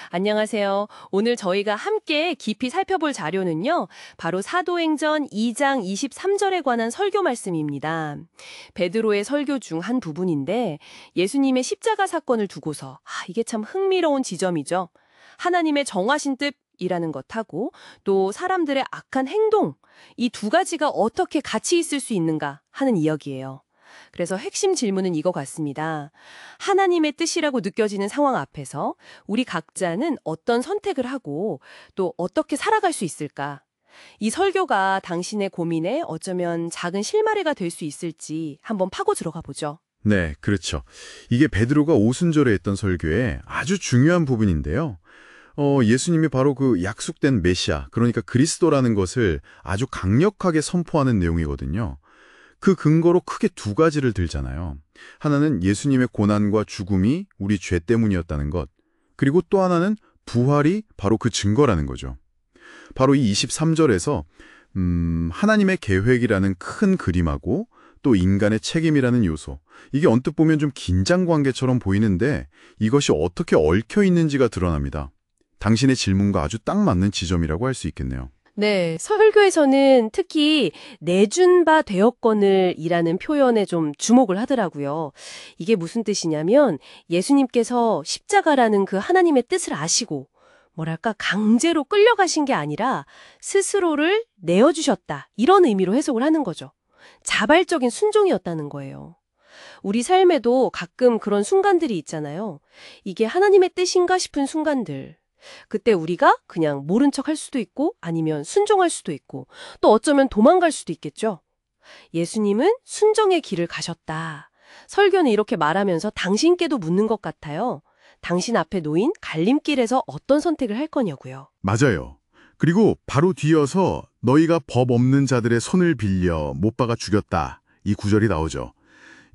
안녕하세요. 오늘 저희가 함께 깊이 살펴볼 자료는요, 바로 사도행전 2장 23절에 관한 설교 말씀입니다. 베드로의 설교 중 한 부분인데, 예수님의 십자가 사건을 두고서, 이게 참 흥미로운 지점이죠. 하나님의 정하신 뜻이라는 것하고, 또 사람들의 악한 행동, 이 두 가지가 어떻게 같이 있을 수 있는가 하는 이야기예요. 그래서 핵심 질문은 이거 같습니다. 하나님의 뜻이라고 느껴지는 상황 앞에서 우리 각자는 어떤 선택을 하고 또 어떻게 살아갈 수 있을까? 이 설교가 당신의 고민에 어쩌면 작은 실마리가 될 수 있을지 한번 파고 들어가 보죠. 네, 그렇죠. 이게 베드로가 오순절에 했던 설교의 아주 중요한 부분인데요. 예수님이 바로 그 약속된 메시아, 그러니까 그리스도라는 것을 아주 강력하게 선포하는 내용이거든요. 그 근거로 크게 두 가지를 들잖아요. 하나는 예수님의 고난과 죽음이 우리 죄 때문이었다는 것, 그리고 또 하나는 부활이 바로 그 증거라는 거죠. 바로 이 23절에서 하나님의 계획이라는 큰 그림하고 또 인간의 책임이라는 요소, 이게 언뜻 보면 좀 긴장관계처럼 보이는데 이것이 어떻게 얽혀 있는지가 드러납니다. 당신의 질문과 아주 딱 맞는 지점이라고 할 수 있겠네요. 네, 설교에서는 특히 내준 바 되었거늘 이라는 표현에 좀 주목을 하더라고요. 이게 무슨 뜻이냐면 예수님께서 십자가라는 그 하나님의 뜻을 아시고 뭐랄까 강제로 끌려가신 게 아니라 스스로를 내어주셨다. 이런 의미로 해석을 하는 거죠. 자발적인 순종이었다는 거예요. 우리 삶에도 가끔 그런 순간들이 있잖아요. 이게 하나님의 뜻인가 싶은 순간들. 그때 우리가 그냥 모른 척 할 수도 있고 아니면 순종할 수도 있고 또 어쩌면 도망갈 수도 있겠죠. 예수님은 순종의 길을 가셨다. 설교는 이렇게 말하면서 당신께도 묻는 것 같아요. 당신 앞에 놓인 갈림길에서 어떤 선택을 할 거냐고요. 맞아요. 그리고 바로 뒤이어서 너희가 법 없는 자들의 손을 빌려 못 박아 죽였다. 이 구절이 나오죠.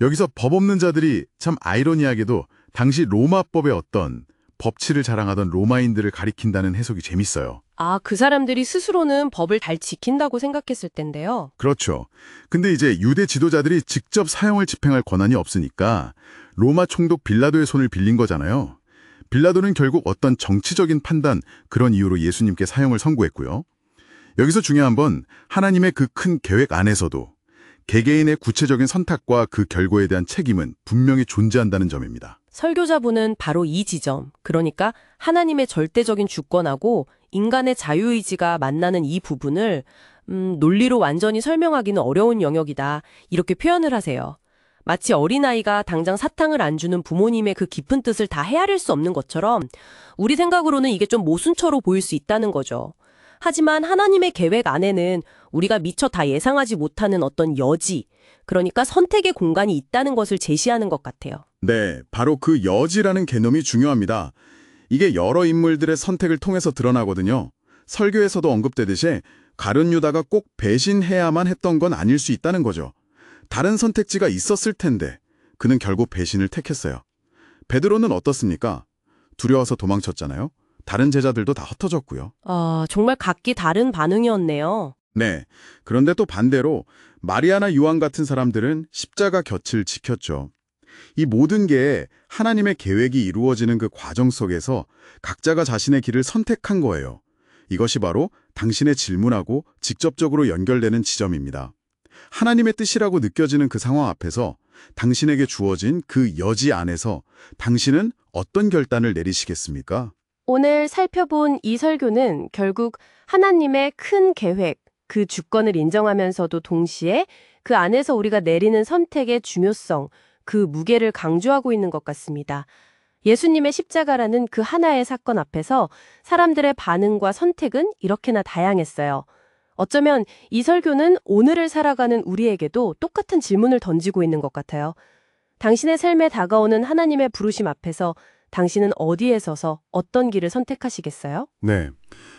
여기서 법 없는 자들이 참 아이러니하게도 당시 로마법의 어떤 법치를 자랑하던 로마인들을 가리킨다는 해석이 재밌어요. 그 사람들이 스스로는 법을 잘 지킨다고 생각했을 텐데요. 그렇죠. 근데 이제 유대 지도자들이 직접 사형을 집행할 권한이 없으니까 로마 총독 빌라도의 손을 빌린 거잖아요. 빌라도는 결국 어떤 정치적인 판단, 그런 이유로 예수님께 사형을 선고했고요. 여기서 중요한 건 하나님의 그 큰 계획 안에서도 개개인의 구체적인 선택과 그 결과에 대한 책임은 분명히 존재한다는 점입니다. 설교자분은 바로 이 지점, 그러니까 하나님의 절대적인 주권하고 인간의 자유의지가 만나는 이 부분을 논리로 완전히 설명하기는 어려운 영역이다. 이렇게 표현을 하세요. 마치 어린아이가 당장 사탕을 안 주는 부모님의 그 깊은 뜻을 다 헤아릴 수 없는 것처럼 우리 생각으로는 이게 좀 모순처로 보일 수 있다는 거죠. 하지만 하나님의 계획 안에는 우리가 미처 다 예상하지 못하는 어떤 여지, 그러니까 선택의 공간이 있다는 것을 제시하는 것 같아요. 네, 바로 그 여지라는 개념이 중요합니다. 이게 여러 인물들의 선택을 통해서 드러나거든요. 설교에서도 언급되듯이 가룟 유다가 꼭 배신해야만 했던 건 아닐 수 있다는 거죠. 다른 선택지가 있었을 텐데 그는 결국 배신을 택했어요. 베드로는 어떻습니까? 두려워서 도망쳤잖아요. 다른 제자들도 다 흩어졌고요. 정말 각기 다른 반응이었네요. 네, 그런데 또 반대로 마리아나 요한 같은 사람들은 십자가 곁을 지켰죠. 이 모든 게 하나님의 계획이 이루어지는 그 과정 속에서 각자가 자신의 길을 선택한 거예요. 이것이 바로 당신의 질문하고 직접적으로 연결되는 지점입니다. 하나님의 뜻이라고 느껴지는 그 상황 앞에서 당신에게 주어진 그 여지 안에서 당신은 어떤 결단을 내리시겠습니까? 오늘 살펴본 이 설교는 결국 하나님의 큰 계획, 그 주권을 인정하면서도 동시에 그 안에서 우리가 내리는 선택의 중요성, 그 무게를 강조하고 있는 것 같습니다. 예수님의 십자가라는 그 하나의 사건 앞에서 사람들의 반응과 선택은 이렇게나 다양했어요. 어쩌면 이 설교는 오늘을 살아가는 우리에게도 똑같은 질문을 던지고 있는 것 같아요. 당신의 삶에 다가오는 하나님의 부르심 앞에서 당신은 어디에 서서 어떤 길을 선택하시겠어요? 네,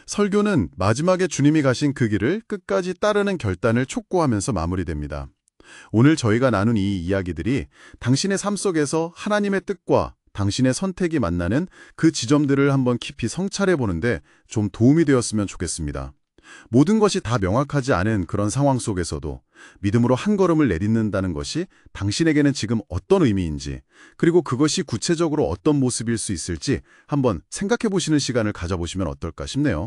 설교는 마지막에 주님이 가신 그 길을 끝까지 따르는 결단을 촉구하면서 마무리됩니다. 오늘 저희가 나눈 이 이야기들이 당신의 삶 속에서 하나님의 뜻과 당신의 선택이 만나는 그 지점들을 한번 깊이 성찰해보는데 좀 도움이 되었으면 좋겠습니다. 모든 것이 다 명확하지 않은 그런 상황 속에서도 믿음으로 한 걸음을 내딛는다는 것이 당신에게는 지금 어떤 의미인지, 그리고 그것이 구체적으로 어떤 모습일 수 있을지 한번 생각해 보시는 시간을 가져보시면 어떨까 싶네요.